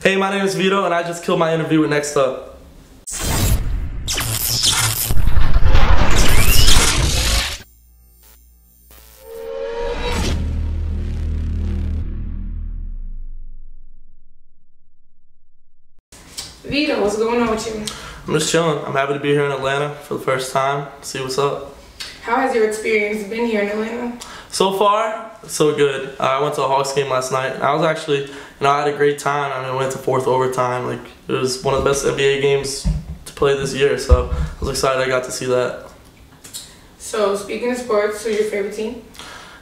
Hey, my name is Vtto, and I just killed my interview with Next Up. Vtto, what's going on with you? I'm just chilling. I'm happy to be here in Atlanta for the first time. See what's up. How has your experience been here in Atlanta? So far, so good. I went to a Hawks game last night. I was actually, I had a great time. I went to fourth overtime. Like, it was one of the best NBA games to play this year. So I was excited I got to see that. So speaking of sports, who's your favorite team?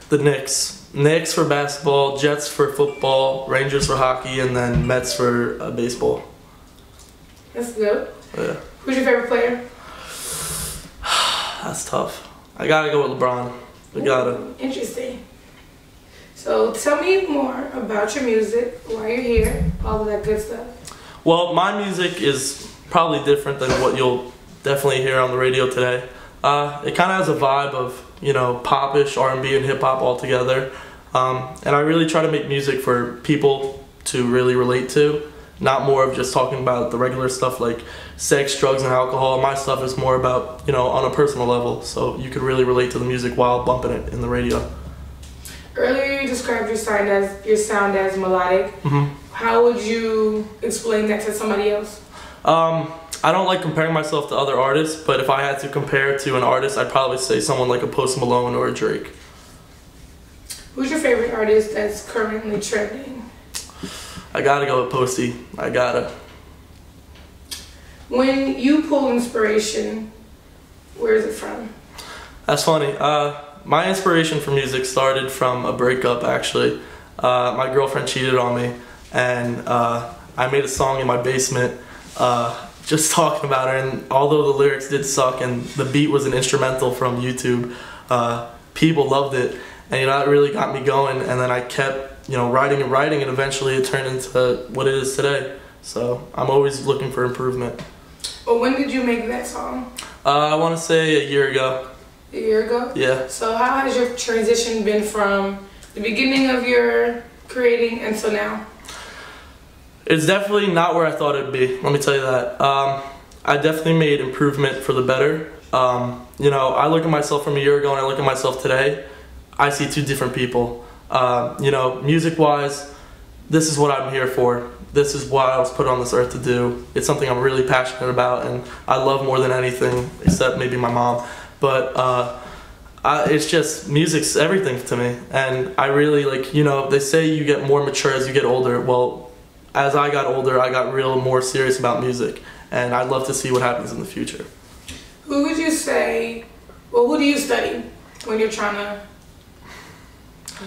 The Knicks. Knicks for basketball, Jets for football, Rangers for hockey, and then Mets for baseball. That's good. Yeah. Who's your favorite player? That's tough. I gotta go with LeBron. I gotta. Interesting. So tell me more about your music, why you're here, all of that good stuff. Well, my music is probably different than what you'll definitely hear on the radio today. It kind of has a vibe of, pop-ish, R&B, and hip-hop all together. And I really try to make music for people to really relate to. Not more of just talking about the regular stuff like sex, drugs, and alcohol. My stuff is more about, on a personal level, so you could really relate to the music while bumping it in the radio. Earlier you described your sound as melodic. Mm-hmm. How would you explain that to somebody else? I don't like comparing myself to other artists, but if I had to compare to an artist, I'd probably say someone like a Post Malone or a Drake. Who's your favorite artist that's currently trending? I gotta go with Posty. I gotta. When you pull inspiration, where is it from? That's funny. My inspiration for music started from a breakup, actually. My girlfriend cheated on me, and I made a song in my basement just talking about her, and although the lyrics did suck and the beat was an instrumental from YouTube, people loved it, and that really got me going, and then I kept writing and writing, and eventually it turned into what it is today. So I'm always looking for improvement. Well, when did you make that song? I want to say a year ago. A year ago? Yeah. So how has your transition been from the beginning of your creating until now? It's definitely not where I thought it'd be, let me tell you that. I definitely made improvement for the better. I look at myself from a year ago and I look at myself today, I see two different people. Music-wise, this is what I'm here for. This is what I was put on this earth to do. It's something I'm really passionate about and I love more than anything, except maybe my mom. But it's just, music's everything to me. And I really, they say you get more mature as you get older. Well, as I got older, I got more serious about music. And I'd love to see what happens in the future. Who would you say, who do you study when you're trying to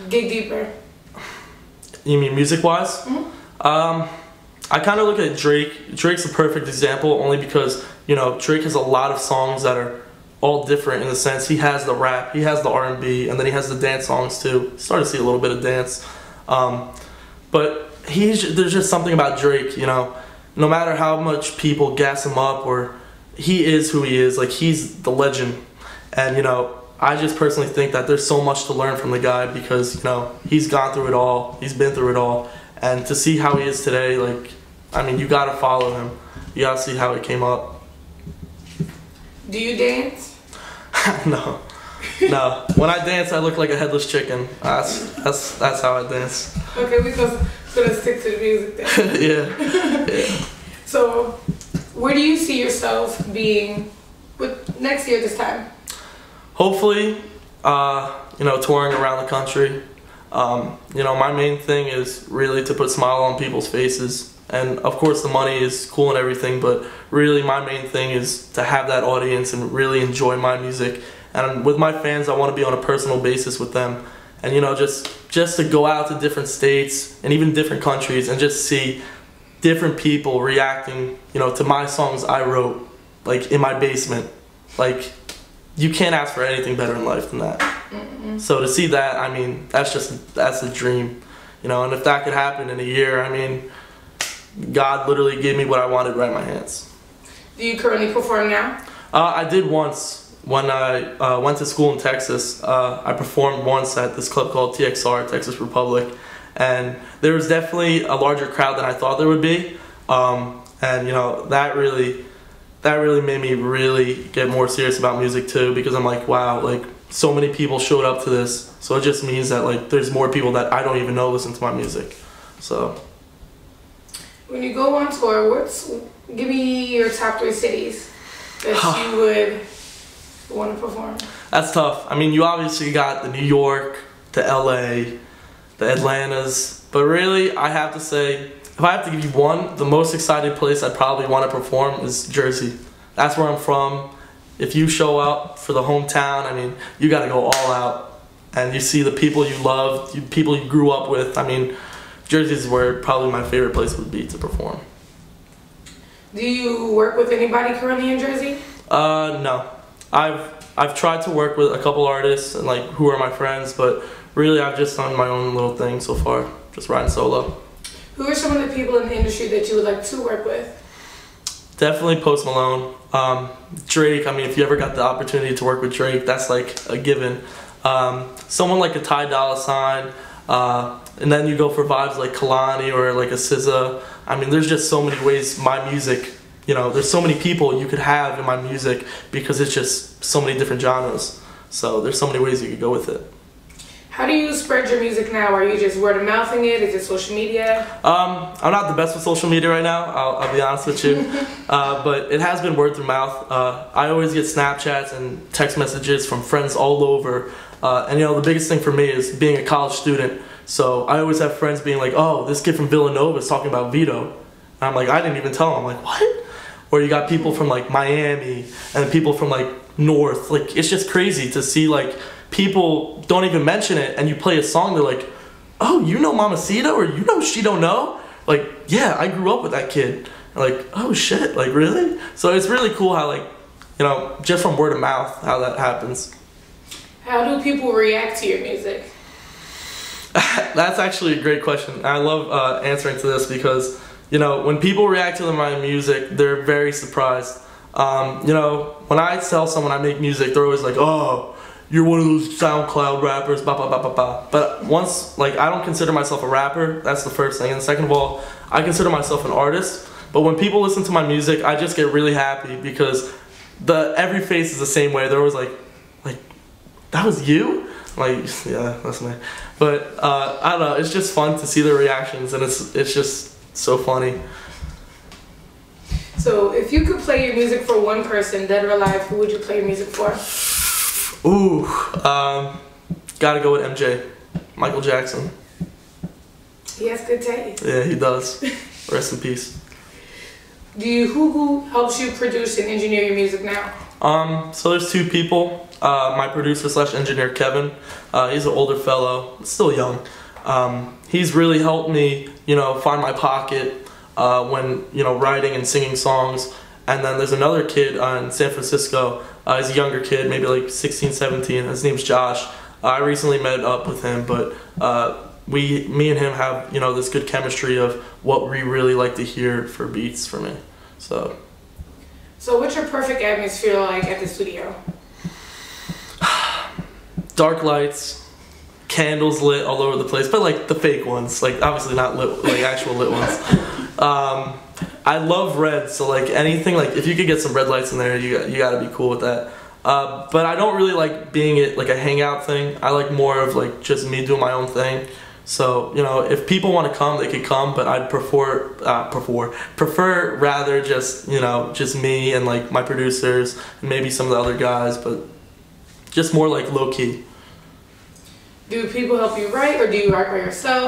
dig deeper? You mean music-wise? Mm-hmm. I kind of look at Drake. Drake's a perfect example only because, Drake has a lot of songs that are all different in the sense he has the rap, he has the R&B, and then he has the dance songs too. Starting to see a little bit of dance. But there's just something about Drake, no matter how much people gas him up or he is who he is, he's the legend. And, I just personally think that there's so much to learn from the guy because, he's gone through it all, he's been through it all. And to see how he is today, you gotta follow him. You gotta see how he came up. Do you dance? No. When I dance, I look like a headless chicken. That's how I dance. Okay, we're gonna stick to the music then. Yeah. So, where do you see yourself being next year this time? Hopefully, touring around the country. My main thing is really to put a smile on people's faces. And of course the money is cool and everything, but really my main thing is to have that audience and really enjoy my music. And with my fans, I want to be on a personal basis with them. And just to go out to different states and even different countries and just see different people reacting, to my songs I wrote, in my basement. You can't ask for anything better in life than that. Mm-hmm. So to see that, that's a dream. And if that could happen in a year, God literally gave me what I wanted right in my hands. Do you currently perform now? I did once when I went to school in Texas. I performed once at this club called TXR, Texas Republic. and there was definitely a larger crowd than I thought there would be. And you know, that really made me really get more serious about music too, because I'm like, wow, like so many people showed up to this, so it just means that like there's more people that I don't even know listen to my music. So when you go on tour, give me your top 3 cities that you would want to perform. That's tough. I mean, you obviously got the New York, the LA, the Atlantas, but really I have to say, if I have to give you one, the most excited place I'd probably want to perform is Jersey. That's where I'm from. If you show up for the hometown, I mean, you got to go all out. And you see the people you love, people you grew up with. I mean, Jersey is where probably my favorite place would be to perform. Do you work with anybody currently in Jersey? No. I've tried to work with a couple artists and like who are my friends, but really I've just done my own little thing so far, just riding solo. Who are some of the people in the industry that you would like to work with? Definitely Post Malone. Drake, I mean, if you ever got the opportunity to work with Drake, that's like a given. Someone like a Ty Dolla $ign, and then you go for vibes like Kalani or like a SZA. I mean, there's just so many ways my music, you know, there's so many people you could have in my music because it's just so many different genres. So there's so many ways you could go with it. How do you spread your music now? Are you just word of mouthing it? Is it social media? I'm not the best with social media right now, I'll be honest with you. But it has been word through mouth. I always get Snapchats and text messages from friends all over. And you know, the biggest thing for me is being a college student. So I always have friends being like, oh, this kid from Villanova is talking about Vtto. And I'm like, I didn't even tell him. I'm like, what? Or you got people from like Miami and people from like North. Like, it's just crazy to see like people don't even mention it and you play a song, they're like, oh, you know Mamacita, or you know She Don't Know? Like, yeah, I grew up with that kid. Like, oh shit, like really? So it's really cool how like, you know, just from word of mouth, how that happens. How do people react to your music? That's actually a great question. I love answering to this because, you know, when people react to my music, they're very surprised. You know, when I tell someone I make music, they're always like, oh, you're one of those SoundCloud rappers, ba ba ba ba ba. But once, like, I don't consider myself a rapper. That's the first thing. And second of all, I consider myself an artist. But when people listen to my music, I just get really happy because every face is the same way. They're always like, that was you? Like, yeah, that's me. But I don't know. It's just fun to see their reactions, and it's just so funny. So, if you could play your music for one person, dead or alive, who would you play your music for? Ooh, gotta go with MJ, Michael Jackson. He has good taste. Yeah, he does. Rest in peace. Who helps you produce and engineer your music now? So there's 2 people. My producer / engineer Kevin. He's an older fellow, still young. He's really helped me, you know, find my pocket when, you know, writing and singing songs. And then there's another kid in San Francisco. He's a younger kid, maybe like 16, 17. His name's Josh. I recently met up with him, but me and him have, you know, this good chemistry of what we really like to hear for beats for me. So what's your perfect atmosphere like at the studio? Dark lights, candles lit all over the place, but like the fake ones, like obviously not lit, like actual lit ones. I love red, so like anything, like if you could get some red lights in there, you gotta be cool with that. But I don't really like being it like a hangout thing. I like more of like just me doing my own thing. So, you know, if people want to come, they could come, but I'd prefer rather just, you know, just me and like my producers and maybe some of the other guys, but just more like low key. Do people help you write, or do you write by yourself?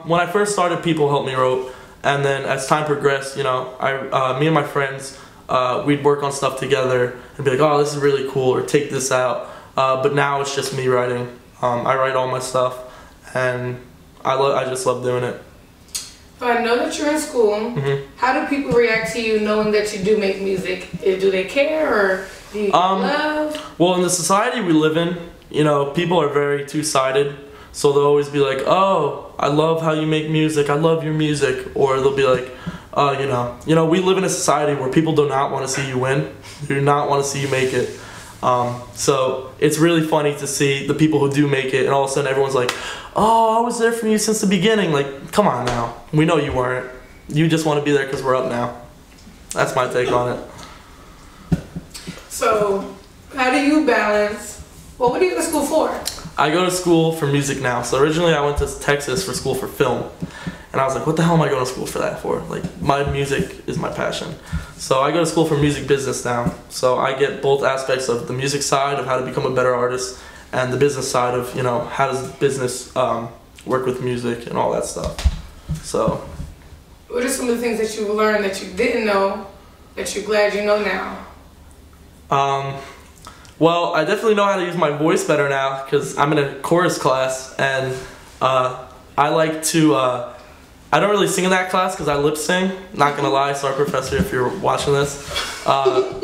When I first started, people helped me write, and then as time progressed, you know, me and my friends, we'd work on stuff together and be like, oh, this is really cool, or take this out. But now it's just me writing. I write all my stuff, and I just love doing it. But I know that you're in school. Mm-hmm. How do people react to you knowing that you do make music? Do they care, or do you love? Well, in the society we live in, you know, people are very two-sided. So they'll always be like, oh, I love how you make music. I love your music. Or they'll be like, you know, we live in a society where people do not want to see you win. They do not want to see you make it. So it's really funny to see the people who do make it, and all of a sudden everyone's like, "Oh, I was there for you since the beginning." Like, come on now, we know you weren't. You just want to be there because we're up now. That's my take on it. So, how do you balance? Well, what do you go to school for? I go to school for music now. So originally I went to Texas for school for film. And I was like, what the hell am I going to school for that for? Like, my music is my passion. So I go to school for music business now. So I get both aspects of the music side of how to become a better artist and the business side of, you know, how does business work with music and all that stuff. So. What are some of the things that you learned that you didn't know that you're glad you know now? Well, I definitely know how to use my voice better now because I'm in a chorus class, and I like to, I don't really sing in that class because I lip sing, not gonna lie, sorry professor if you're watching this,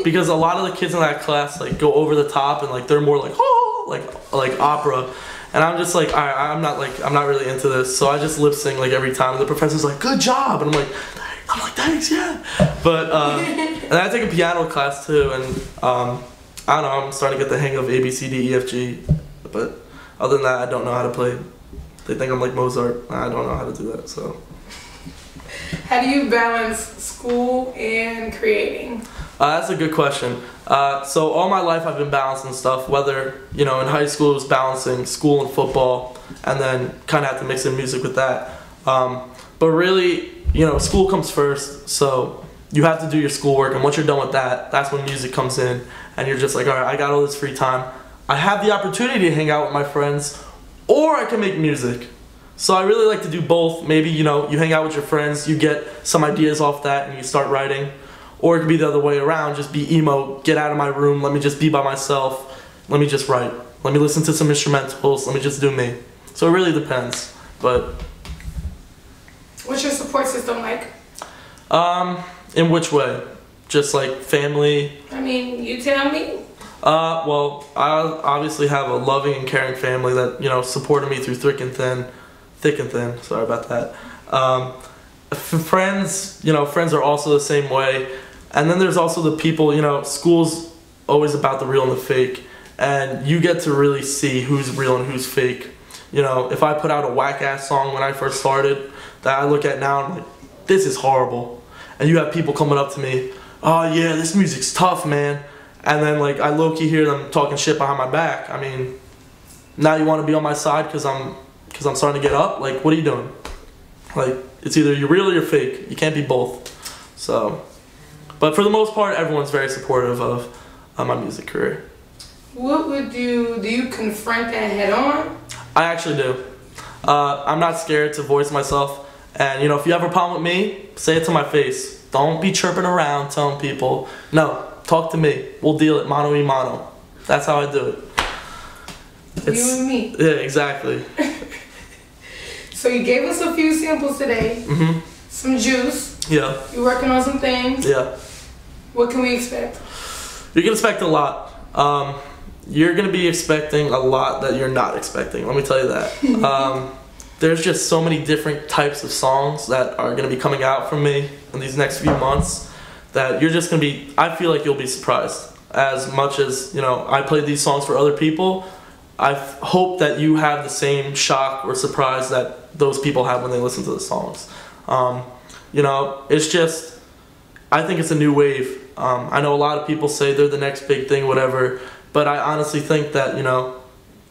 because a lot of the kids in that class like go over the top and like they're more like, oh, like opera, and I'm just like, I'm not really into this, so I just lip sing like every time, and the professor's like, good job, and I'm like, thanks, yeah, but, and I take a piano class too, and I don't know, I'm starting to get the hang of A, B, C, D, E, F, G, but other than that, I don't know how to play. They think I'm like Mozart. I don't know how to do that, so. How do you balance school and creating? That's a good question. So all my life I've been balancing stuff, whether, you know, in high school it was balancing school and football, and then kind of have to mix in music with that. But really, you know, school comes first, so you have to do your schoolwork, and once you're done with that, that's when music comes in, and you're just like, all right, I got all this free time. I have the opportunity to hang out with my friends, or I can make music. So I really like to do both. Maybe, you know, you hang out with your friends, you get some ideas off that, and you start writing. Or it could be the other way around, just be emo, get out of my room, let me just be by myself, let me just write. Let me listen to some instrumentals, let me just do me. So it really depends, but. What's your support system like? In which way? Just like family? I mean, you tell me. Well, I obviously have a loving and caring family that, you know, supported me through thick and thin, sorry about that. Friends, you know, friends are also the same way. And then there's also the people, you know, school's always about the real and the fake. And you get to really see who's real and who's fake. You know, if I put out a whack-ass song when I first started that I look at now and I'm like, this is horrible. And you have people coming up to me, oh yeah, this music's tough, man. And then like I low-key hear them talking shit behind my back. I mean, now you want to be on my side because I'm starting to get up? Like, what are you doing? Like, it's either you're real or you're fake. You can't be both. So, but for the most part, everyone's very supportive of my music career. What would do you confront that head on? I actually do. I'm not scared to voice myself. And, you know, if you have a problem with me, say it to my face. Don't be chirping around telling people, no, talk to me. We'll deal it mano a mano. That's how I do it. You and me. Yeah, exactly. So you gave us a few samples today. Mm-hmm. Some juice. Yeah. You're working on some things. Yeah. What can we expect? You can expect a lot. You're going to be expecting a lot that you're not expecting. Let me tell you that. There's just so many different types of songs that are going to be coming out from me in these next few months that you're just going to be, I feel like you'll be surprised. As much as, you know, I played these songs for other people, I hope that you have the same shock or surprise that those people have when they listen to the songs. You know, it's just, I think it's a new wave. I know a lot of people say they're the next big thing, whatever, but I honestly think that, you know,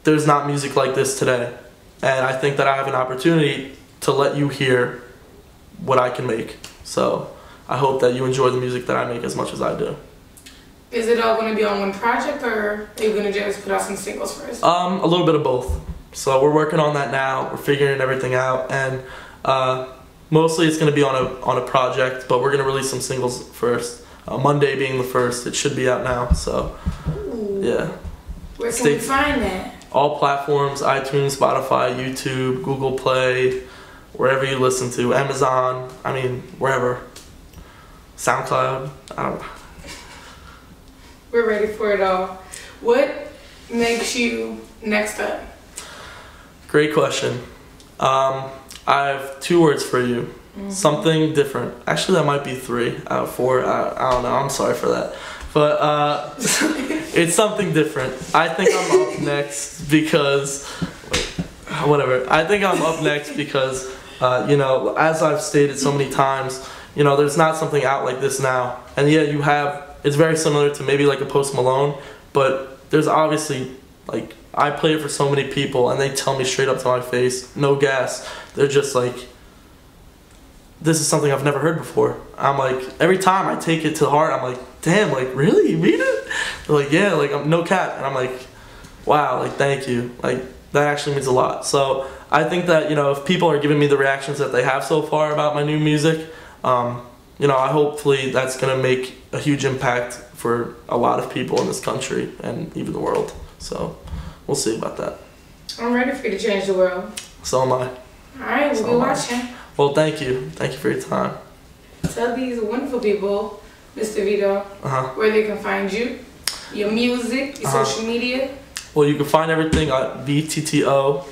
there's not music like this today. And I think that I have an opportunity to let you hear what I can make. So I hope that you enjoy the music that I make as much as I do. Is it all going to be on one project, or are you going to just put out some singles first? A little bit of both. So we're working on that now. We're figuring everything out, and mostly it's going to be on a project, but we're going to release some singles first. Monday being the first, it should be out now. So ooh. Yeah. Where can we find that? All platforms: iTunes, Spotify, YouTube, Google Play, wherever you listen to, Amazon. I mean, wherever. SoundCloud. I don't know. We're ready for it all. What makes you next up? Great question. I have 2 words for you. Mm-hmm. Something different. Actually, that might be 3 out of 4. I don't know. I'm sorry for that. But It's something different. I think I'm up next because, whatever. I think I'm up next because, you know, as I've stated so many times, you know, there's not something out like this now. And yeah, you have, it's very similar to maybe like a Post Malone, but there's obviously, like, I play it for so many people and they tell me straight up to my face, no gas. They're just like, this is something I've never heard before. I'm like, every time I take it to heart, I'm like, damn, like, really, you mean it? They're like, yeah, like, I'm no cap. And I'm like, wow, like, thank you. Like, that actually means a lot. So I think that, you know, if people are giving me the reactions that they have so far about my new music, you know, hopefully that's going to make a huge impact for a lot of people in this country and even the world. So we'll see about that. I'm ready for you to change the world. So am I. Alright, we'll be watching. Well, thank you. Thank you for your time. Tell these wonderful people, Mr. Vtto, where they can find you, your music, your social media. Well, you can find everything at Vtto.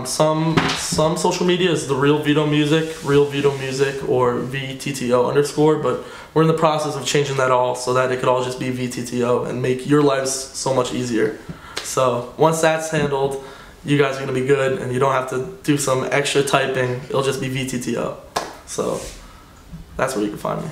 Some social media is the Real Vtto Music, or Vtto_, but we're in the process of changing that all so that it could all just be Vtto and make your lives so much easier. So once that's handled, you guys are going to be good and you don't have to do some extra typing. It'll just be Vtto. So that's where you can find me.